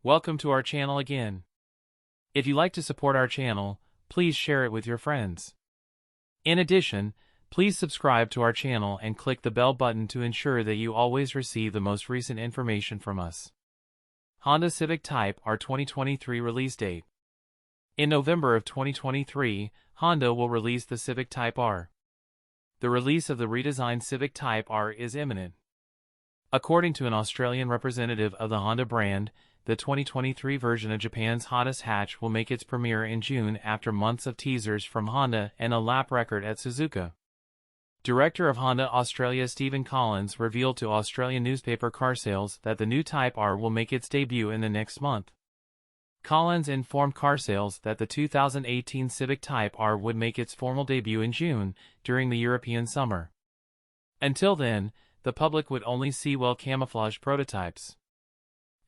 Welcome to our channel again. If you like to support our channel, please share it with your friends. In addition, please subscribe to our channel and click the bell button to ensure that you always receive the most recent information from us. Honda Civic Type R 2023 release date. In November of 2023, Honda will release the Civic Type R. The release of the redesigned Civic Type R is imminent. According to an Australian representative of the Honda brand, the 2023 version of Japan's hottest hatch will make its premiere in June after months of teasers from Honda and a lap record at Suzuka. Director of Honda Australia Stephen Collins revealed to Australian newspaper Carsales that the new Type R will make its debut in the next month. Collins informed Carsales that the 2018 Civic Type R would make its formal debut in June, during the European summer. Until then, the public would only see well-camouflaged prototypes.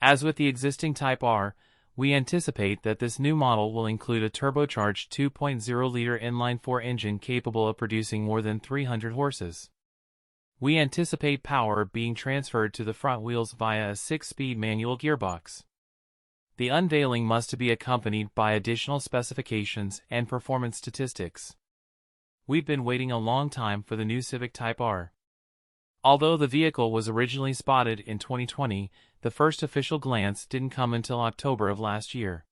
As with the existing Type R, we anticipate that this new model will include a turbocharged 2.0-liter inline-four engine capable of producing more than 300 horses. We anticipate power being transferred to the front wheels via a 6-speed manual gearbox. The unveiling must be accompanied by additional specifications and performance statistics. We've been waiting a long time for the new Civic Type R. Although the vehicle was originally spotted in 2020, the first official glance didn't come until October of last year.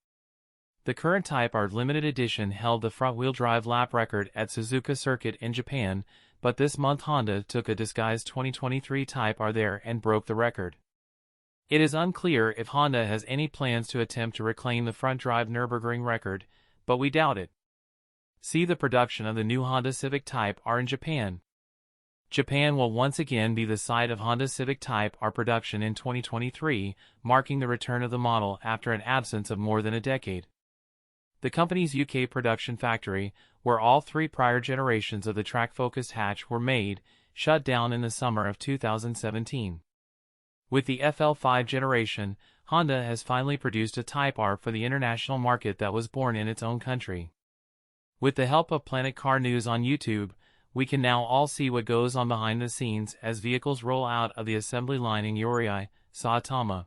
The current Type R limited edition held the front-wheel drive lap record at Suzuka Circuit in Japan, but this month Honda took a disguised 2023 Type R there and broke the record. It is unclear if Honda has any plans to attempt to reclaim the front-drive Nürburgring record, but we doubt it. See the production of the new Honda Civic Type R in Japan. Japan will once again be the site of Honda Civic Type R production in 2023, marking the return of the model after an absence of more than a decade. The company's UK production factory, where all three prior generations of the track-focused hatch were made, shut down in the summer of 2017. With the FL5 generation, Honda has finally produced a Type R for the international market that was born in its own country. With the help of Planet Car News on YouTube, we can now all see what goes on behind the scenes as vehicles roll out of the assembly line in Yoriai, Saitama.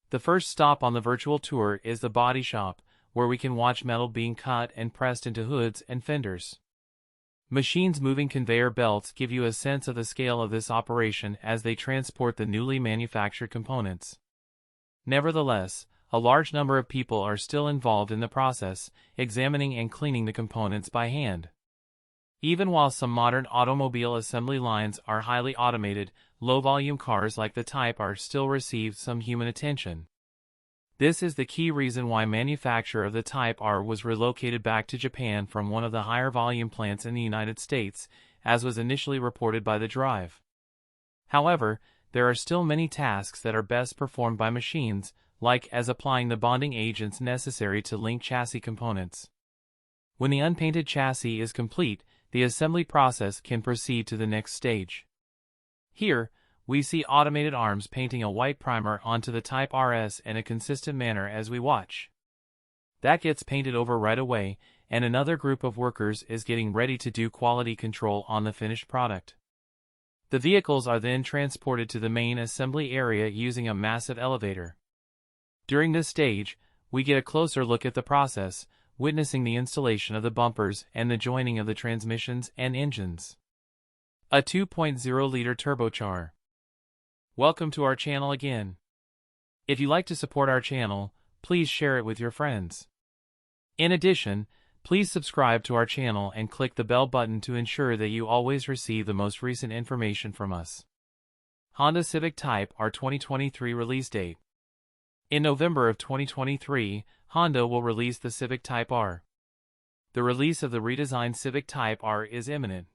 The first stop on the virtual tour is the body shop, where we can watch metal being cut and pressed into hoods and fenders. Machines moving conveyor belts give you a sense of the scale of this operation as they transport the newly manufactured components. Nevertheless, a large number of people are still involved in the process, examining and cleaning the components by hand. Even while some modern automobile assembly lines are highly automated, low-volume cars like the Type R still receive some human attention. This is the key reason why manufacture of the Type R was relocated back to Japan from one of the higher-volume plants in the United States, as was initially reported by The Drive. However, there are still many tasks that are best performed by machines, like as applying the bonding agents necessary to link chassis components. When the unpainted chassis is complete, the assembly process can proceed to the next stage. Here, we see automated arms painting a white primer onto the Type RS in a consistent manner as we watch. That gets painted over right away, and another group of workers is getting ready to do quality control on the finished product. The vehicles are then transported to the main assembly area using a massive elevator. During this stage, we get a closer look at the process, witnessing the installation of the bumpers and the joining of the transmissions and engines. A 2.0-liter turbocharged. Welcome to our channel again. If you like to support our channel, please share it with your friends. In addition, please subscribe to our channel and click the bell button to ensure that you always receive the most recent information from us. Honda Civic Type R 2023 release date. In November of 2023, Honda will release the Civic Type R. The release of the redesigned Civic Type R is imminent.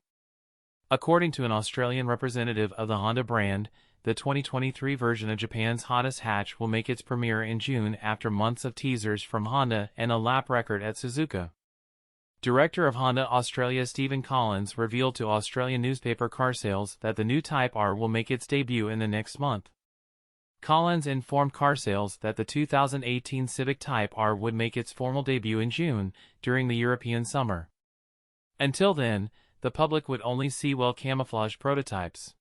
According to an Australian representative of the Honda brand, the 2023 version of Japan's hottest hatch will make its premiere in June after months of teasers from Honda and a lap record at Suzuka. Director of Honda Australia Stephen Collins revealed to Australian newspaper Carsales that the new Type R will make its debut in the next month. Collins informed Carsales that the 2018 Civic Type R would make its formal debut in June, during the European summer. Until then, the public would only see well-camouflaged prototypes.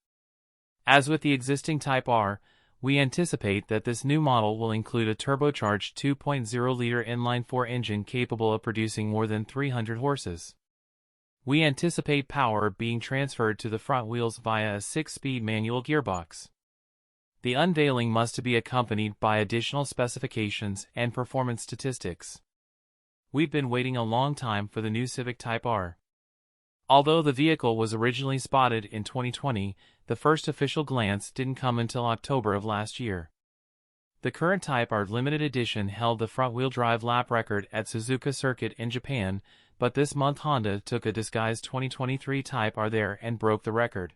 As with the existing Type R, We anticipate that this new model will include a turbocharged 2.0-liter inline-four engine capable of producing more than 300 horses. We anticipate power being transferred to the front wheels via a 6-speed manual gearbox. The unveiling must be accompanied by additional specifications and performance statistics. We've been waiting a long time for the new Civic Type R. Although the vehicle was originally spotted in 2020, the first official glance didn't come until October of last year. The current Type R limited edition held the front-wheel drive lap record at Suzuka Circuit in Japan, but this month Honda took a disguised 2023 Type R there and broke the record.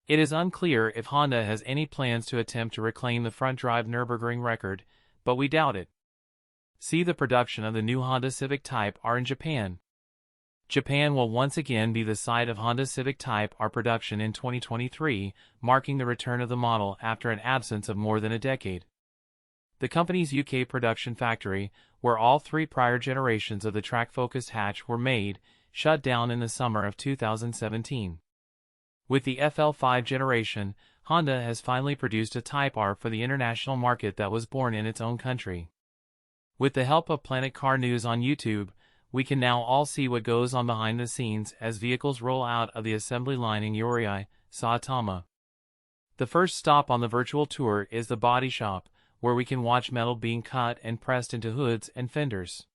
It is unclear if Honda has any plans to attempt to reclaim the front-drive Nürburgring record, but we doubt it. See the production of the new Honda Civic Type R in Japan. Japan will once again be the site of Honda Civic Type R production in 2023, marking the return of the model after an absence of more than a decade. The company's UK production factory, where all three prior generations of the track-focused hatch were made, shut down in the summer of 2017. With the FL5 generation, Honda has finally produced a Type R for the international market that was born in its own country. With the help of Planet Car News on YouTube, we can now all see what goes on behind the scenes as vehicles roll out of the assembly line in Yoriai, Saitama. The first stop on the virtual tour is the body shop, where we can watch metal being cut and pressed into hoods and fenders.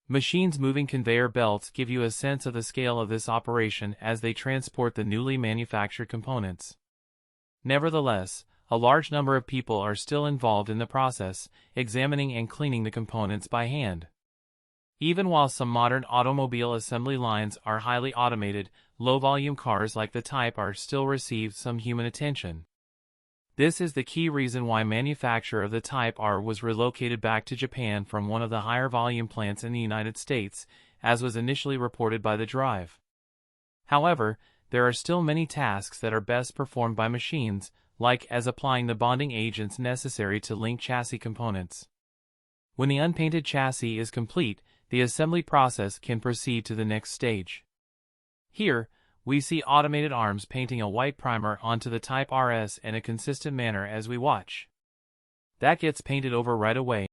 Machines moving conveyor belts give you a sense of the scale of this operation as they transport the newly manufactured components. Nevertheless, a large number of people are still involved in the process, examining and cleaning the components by hand. Even while some modern automobile assembly lines are highly automated, low-volume cars like the Type R still receive some human attention. This is the key reason why manufacture of the Type R was relocated back to Japan from one of the higher volume plants in the United States, as was initially reported by The Drive. However, there are still many tasks that are best performed by machines, like as applying the bonding agents necessary to link chassis components. When the unpainted chassis is complete, the assembly process can proceed to the next stage. Here, we see automated arms painting a white primer onto the Type RS in a consistent manner as we watch. That gets painted over right away.